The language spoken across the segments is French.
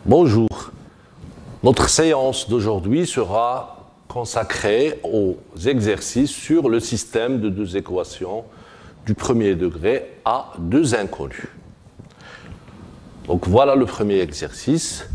Bonjour. Notre séance d'aujourd'hui sera consacrée aux exercices sur le système de deux équations du premier degré à deux inconnus. Donc voilà le premier exercice.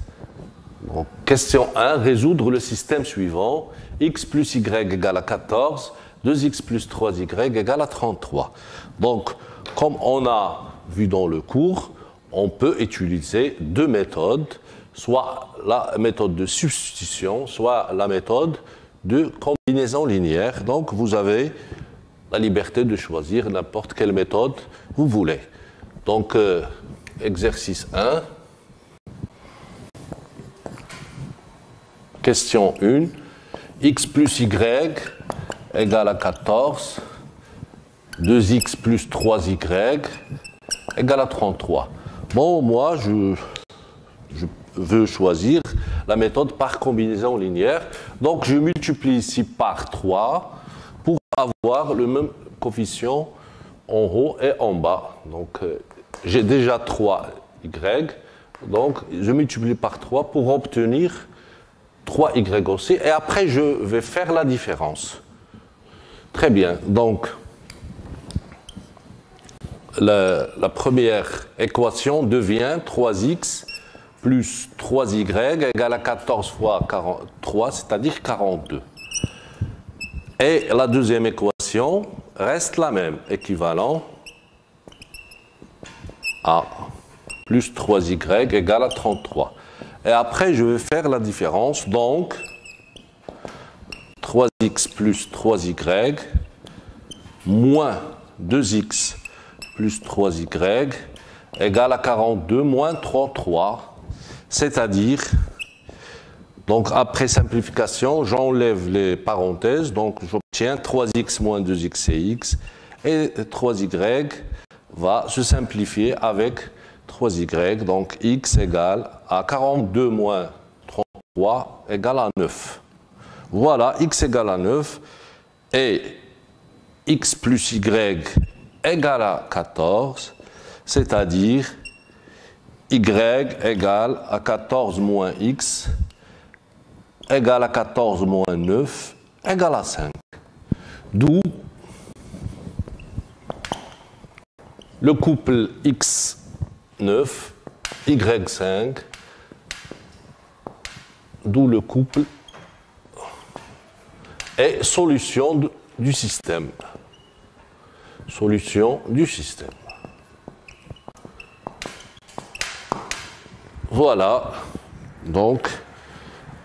Donc, question 1, résoudre le système suivant. X plus y égale à 14, 2x plus 3y égale à 33. Donc, comme on a vu dans le cours, on peut utiliser deux méthodes, soit la méthode de substitution, soit la méthode de combinaison linéaire. Donc, vous avez la liberté de choisir n'importe quelle méthode vous voulez. Donc, exercice 1. Question 1. X plus y égale à 14. 2x plus 3y égale à 33. Bon, moi, je veux choisir la méthode par combinaison linéaire. Donc, je multiplie ici par 3 pour avoir le même coefficient en haut et en bas. Donc, j'ai déjà 3y. Donc, je multiplie par 3 pour obtenir 3y aussi. Et après, je vais faire la différence. Très bien. Donc, la première équation devient 3x plus 3y égale à 14 fois 43, c'est-à-dire 42. Et la deuxième équation reste la même, équivalent à plus 3y égale à 33. Et après, je vais faire la différence. Donc, 3x plus 3y moins 2x plus 3y égale à 42 moins 33. C'est-à-dire, donc après simplification, j'enlève les parenthèses. Donc, j'obtiens 3x moins 2x c'est x. Et 3y va se simplifier avec 3y. Donc, x égale à 42 moins 33 égale à 9. Voilà, x égale à 9. Et x plus y égale à 14, c'est-à-dire y égale à 14 moins x égale à 14 moins 9 égale à 5. D'où le couple x9, y5, d'où le couple est solution du système. Solution du système. Voilà. Donc,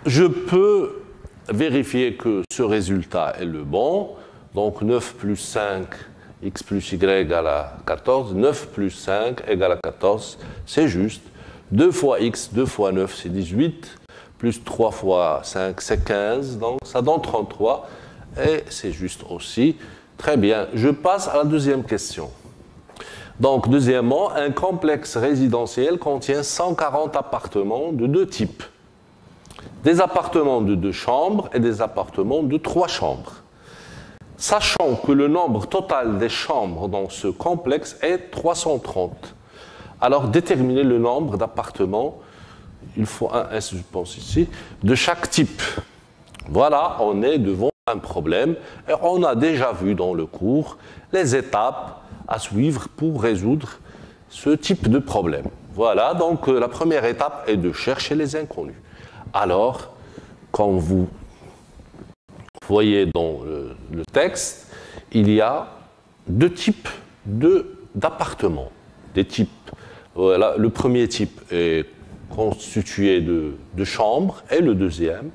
je peux vérifier que ce résultat est le bon. Donc, 9 plus 5, x plus y égale à 14. 9 plus 5 égale à 14. C'est juste. 2 fois x, 2 fois 9, c'est 18. Plus 3 fois 5, c'est 15. Donc, ça donne 33. Et c'est juste aussi. Très bien. Je passe à la deuxième question. Donc, deuxièmement, un complexe résidentiel contient 140 appartements de deux types. Des appartements de 2 chambres et des appartements de 3 chambres. Sachant que le nombre total des chambres dans ce complexe est 330. Alors, déterminer le nombre d'appartements, il faut un S, je pense ici, de chaque type. Voilà, on est devant un problème. Et on a déjà vu dans le cours les étapes à suivre pour résoudre ce type de problème. Voilà, donc la première étape est de chercher les inconnus. Alors, comme vous voyez dans le texte, il y a deux types d'appartements. Des types, voilà, le premier type est constitué de chambres et le deuxième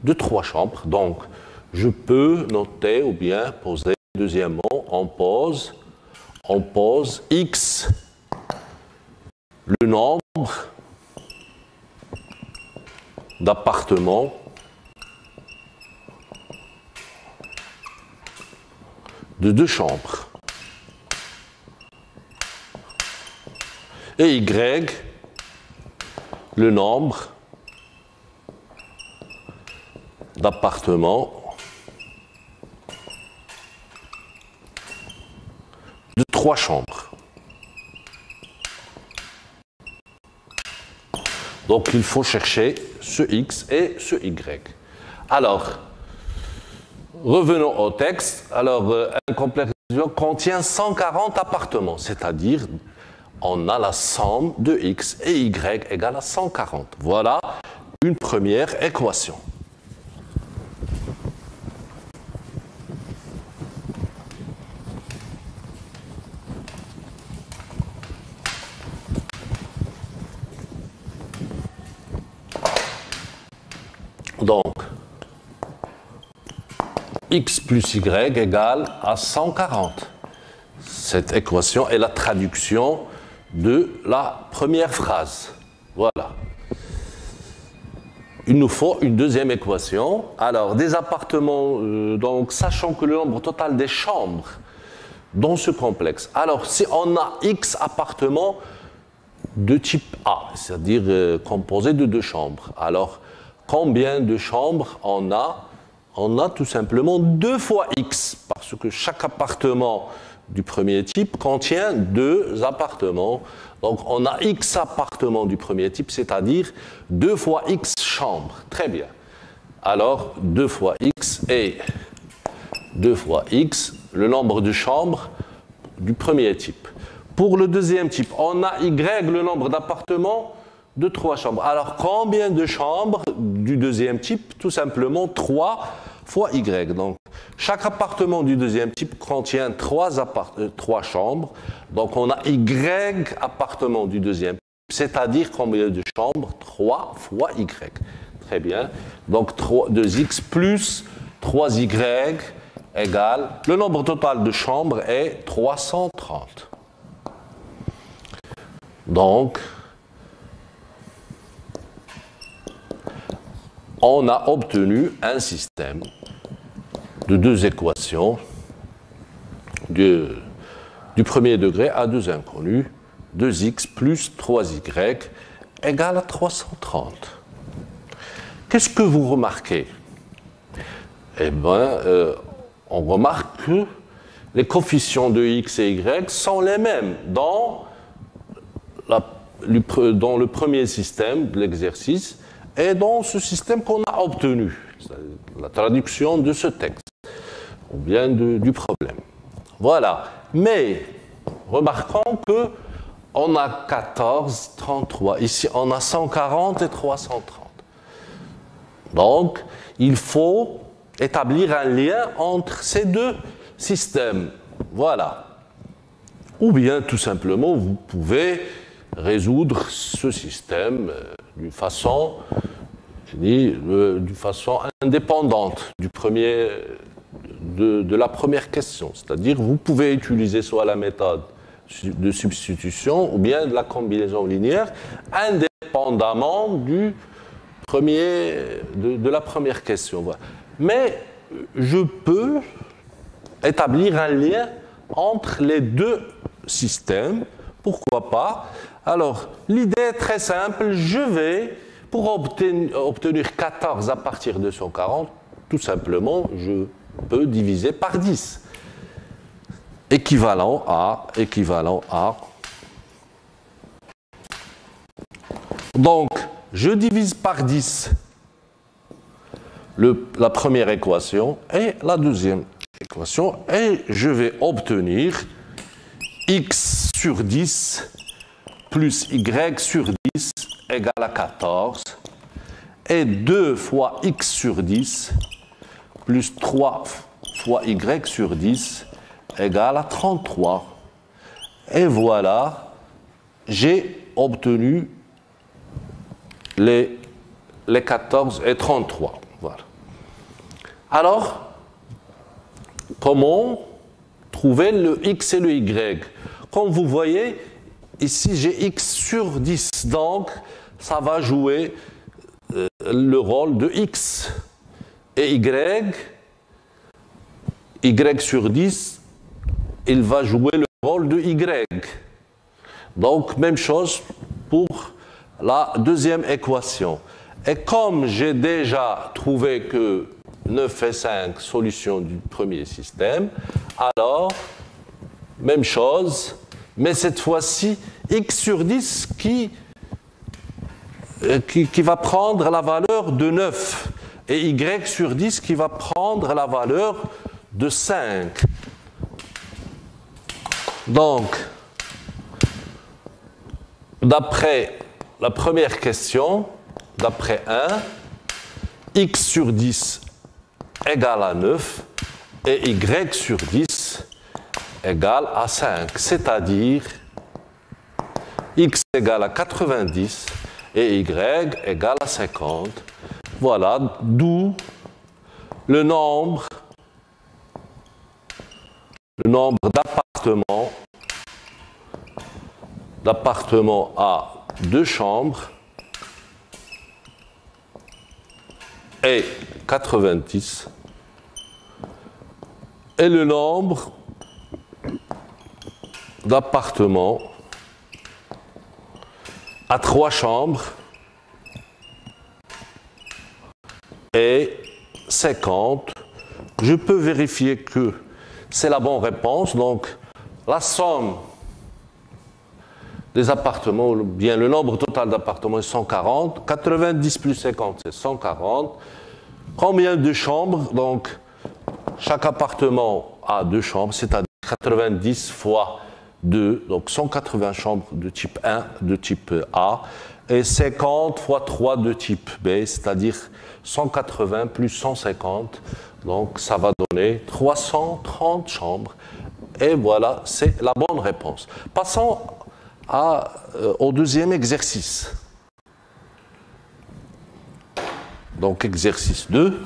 de 3 chambres. Donc, je peux noter ou bien poser deuxièmement, on pose x, le nombre d'appartements de 2 chambres. Et y, le nombre d'appartements de 3 chambres. Donc il faut chercher ce x et ce y. Alors, revenons au texte. Alors, un complexe contient 140 appartements, c'est-à-dire on a la somme de x et y égale à 140. Voilà une première équation. Donc, x plus y égale à 140. Cette équation est la traduction de la première phrase. Voilà. Il nous faut une deuxième équation. Alors, des appartements, donc, sachant que le nombre total des chambres dans ce complexe. Alors, si on a x appartements de type A, c'est-à-dire composés de 2 chambres, alors, combien de chambres on a? On a tout simplement 2 fois x, parce que chaque appartement du premier type contient 2 appartements. Donc on a x appartements du premier type, c'est-à-dire 2 fois x chambres. Très bien. Alors 2 fois x et 2 fois x, le nombre de chambres du premier type. Pour le deuxième type, on a y, le nombre d'appartements de 3 chambres. Alors, combien de chambres du deuxième type? Tout simplement 3 fois y. Donc, chaque appartement du deuxième type contient 3 chambres. Donc, on a y appartements du deuxième type, c'est-à-dire combien de chambres? 3 fois y. Très bien. Donc, 2x plus 3y égale, le nombre total de chambres est 330. Donc, on a obtenu un système de 2 équations du premier degré à 2 inconnus, 2x plus 3y égale à 330. Qu'est-ce que vous remarquez? Eh bien, on remarque que les coefficients de x et y sont les mêmes dans le premier système de l'exercice et dans ce système qu'on a obtenu, la traduction de ce texte, ou bien du problème. Voilà. Mais, remarquons qu'on a 14, 33. Ici, on a 140 et 330. Donc, il faut établir un lien entre ces 2 systèmes. Voilà. Ou bien, tout simplement, vous pouvez résoudre ce système d'une façon indépendante de la première question. C'est-à-dire, vous pouvez utiliser soit la méthode de substitution ou bien de la combinaison linéaire, indépendamment de la première question. Voilà. Mais je peux établir un lien entre les 2 systèmes. Pourquoi pas? Alors, l'idée est très simple. Je vais, pour obtenir 14 à partir de 140, tout simplement, je peux diviser par 10. Équivalent à. Donc, je divise par 10 la première équation et la deuxième équation, et je vais obtenir x sur 10 plus y sur 10 égale à 14, et 2 fois x sur 10 plus 3 fois y sur 10 égale à 33. Et voilà, j'ai obtenu les 14 et 33. Voilà. Alors, comment trouver le x et le y? Comme vous voyez, ici j'ai x sur 10, donc ça va jouer le rôle de x. Et y sur 10, il va jouer le rôle de y. Donc, même chose pour la deuxième équation. Et comme j'ai déjà trouvé que 9 et 5 solutions du premier système, alors, même chose, mais cette fois-ci, x sur 10 qui qui va prendre la valeur de 9 et y sur 10 qui va prendre la valeur de 5. Donc, d'après la première question, d'après 1, x sur 10 égale à 9 et y sur 10 égale à 5, c'est-à-dire x égale à 90 et y égale à 50. Voilà, d'où le nombre d'appartements à 2 chambres est 90 et le nombre d'appartements à 3 chambres est 50. Je peux vérifier que c'est la bonne réponse. Donc, la somme des appartements, ou bien le nombre total d'appartements est 140. 90 plus 50, c'est 140. Combien de chambres? Donc, chaque appartement a 2 chambres, c'est-à-dire 90 fois 2, donc 180 chambres de type 1, de type A, et 50 fois 3 de type B, c'est-à-dire 180 plus 150, donc ça va donner 330 chambres. Et voilà, c'est la bonne réponse. Passons au deuxième exercice. Donc, exercice 2.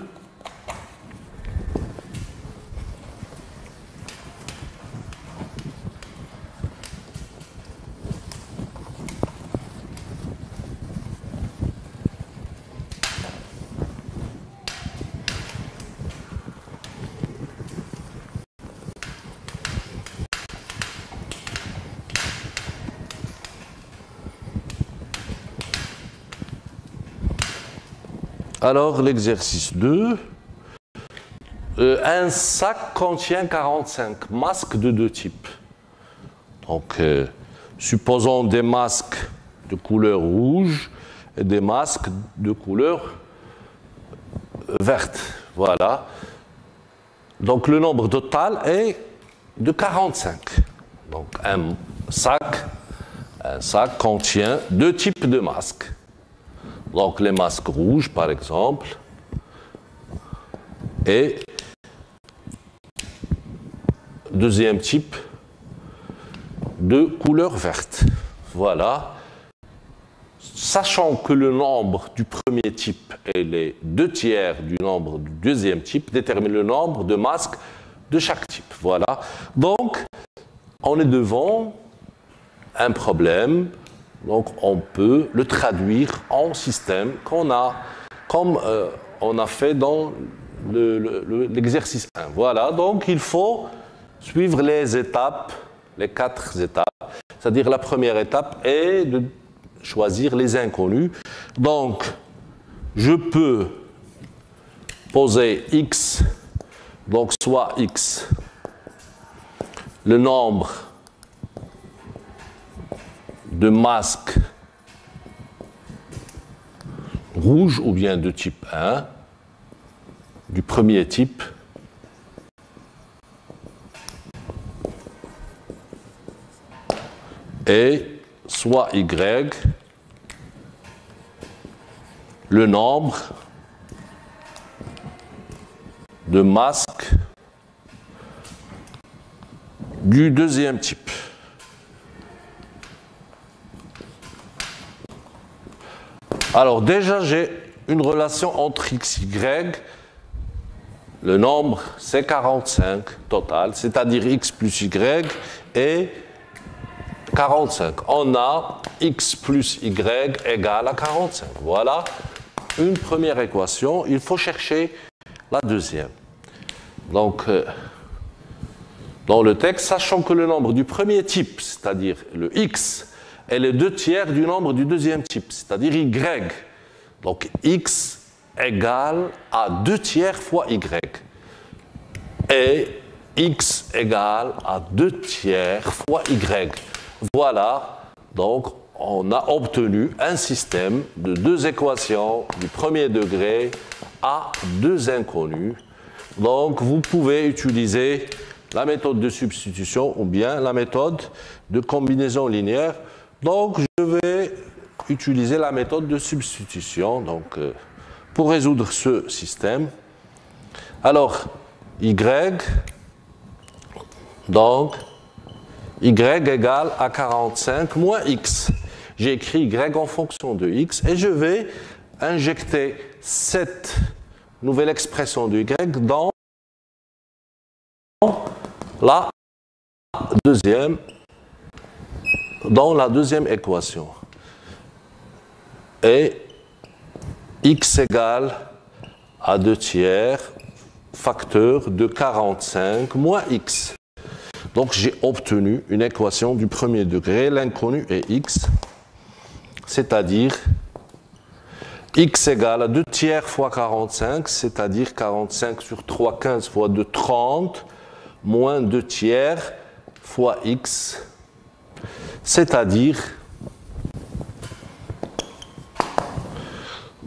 Alors, l'exercice 2. Un sac contient 45 masques de 2 types. Donc, supposons des masques de couleur rouge et des masques de couleur verte. Voilà. Donc, le nombre total est de 45. Donc, un sac contient 2 types de masques. Donc, les masques rouges, par exemple, et deuxième type de couleur verte. Voilà. Sachant que le nombre du premier type et les 2 tiers du nombre du deuxième type déterminent le nombre de masques de chaque type. Voilà. Donc, on est devant un problème. Donc, on peut le traduire en système comme on a fait dans l'exercice 1. Voilà, donc il faut suivre les étapes, les 4 étapes. C'est-à-dire la première étape est de choisir les inconnus. Donc, je peux poser x, donc soit x, le nombre de masques rouges ou bien de type 1, du premier type, et soit y, le nombre de masques du deuxième type. Alors déjà, j'ai une relation entre x, y. Le nombre, c'est 45 total, c'est-à-dire x plus y est 45. On a x plus y égale à 45. Voilà une première équation. Il faut chercher la deuxième. Donc, dans le texte, sachant que le nombre du premier type, c'est-à-dire le x, est les 2 tiers du nombre du deuxième type, c'est-à-dire y. Donc, x égale à 2 tiers fois y. Et x égale à 2 tiers fois y. Voilà, donc on a obtenu un système de deux équations du premier degré à deux inconnus. Donc, vous pouvez utiliser la méthode de substitution ou bien la méthode de combinaison linéaire. Donc, je vais utiliser la méthode de substitution pour résoudre ce système. Alors, y, donc, y égale à 45 moins x. J'ai écrit y en fonction de x et je vais injecter cette nouvelle expression de y dans la deuxième équation. Et x égale à 2 tiers facteur de 45 moins x. Donc j'ai obtenu une équation du premier degré, l'inconnu est x, c'est-à-dire x égale à 2 tiers fois 45, c'est-à-dire 45 sur 3, 15 fois 2, 30, moins 2 tiers fois x, c'est-à-dire,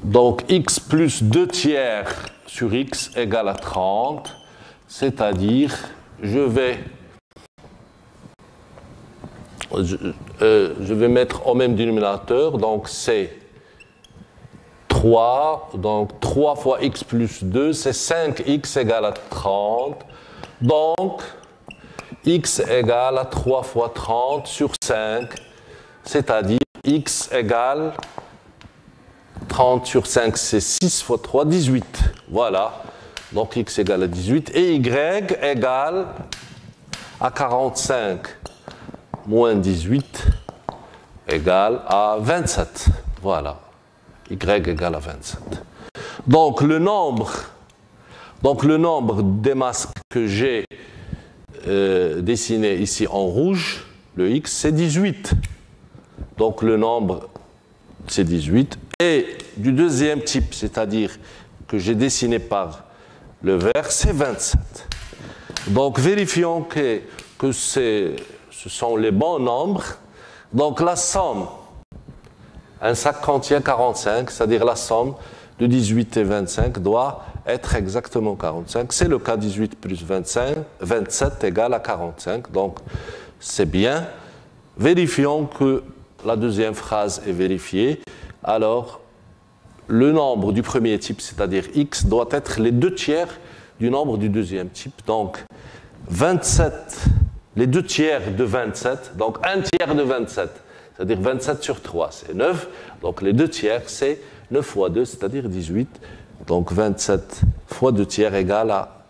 donc x plus 2 tiers sur x égale à 30, c'est-à-dire, je vais mettre au même dénominateur, donc c'est 3, donc 3 fois x plus 2, c'est 5x égale à 30, donc x égale à 3 fois 30 sur 5, c'est-à-dire x égale 30 sur 5, c'est 6 fois 3, 18. Voilà, donc x égale à 18 et y égale à 45 moins 18 égale à 27. Voilà, y égale à 27. Donc le nombre des masques que j'ai dessiné ici en rouge, le x, c'est 18. Donc le nombre, c'est 18. Et du deuxième type, c'est-à-dire que j'ai dessiné par le vert, c'est 27. Donc vérifions que ce sont les bons nombres. Donc la somme, un sac contient 45, c'est-à-dire la somme de 18 et 25 doit être exactement 45. C'est le cas, 18 plus 27 égale à 45. Donc c'est bien. Vérifions que la deuxième phrase est vérifiée. Alors, le nombre du premier type, c'est-à-dire x, doit être les 2 tiers du nombre du deuxième type. Donc, 27, les 2 tiers de 27, donc 1 tiers de 27, c'est-à-dire 27 sur 3, c'est 9. Donc, les 2 tiers, c'est 9 fois 2, c'est-à-dire 18. Donc, 27 fois 2 tiers égale à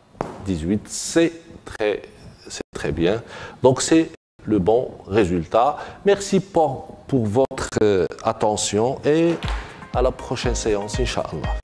18. C'est très bien. Donc, c'est le bon résultat. Merci pour votre attention et à la prochaine séance, Inch'Allah.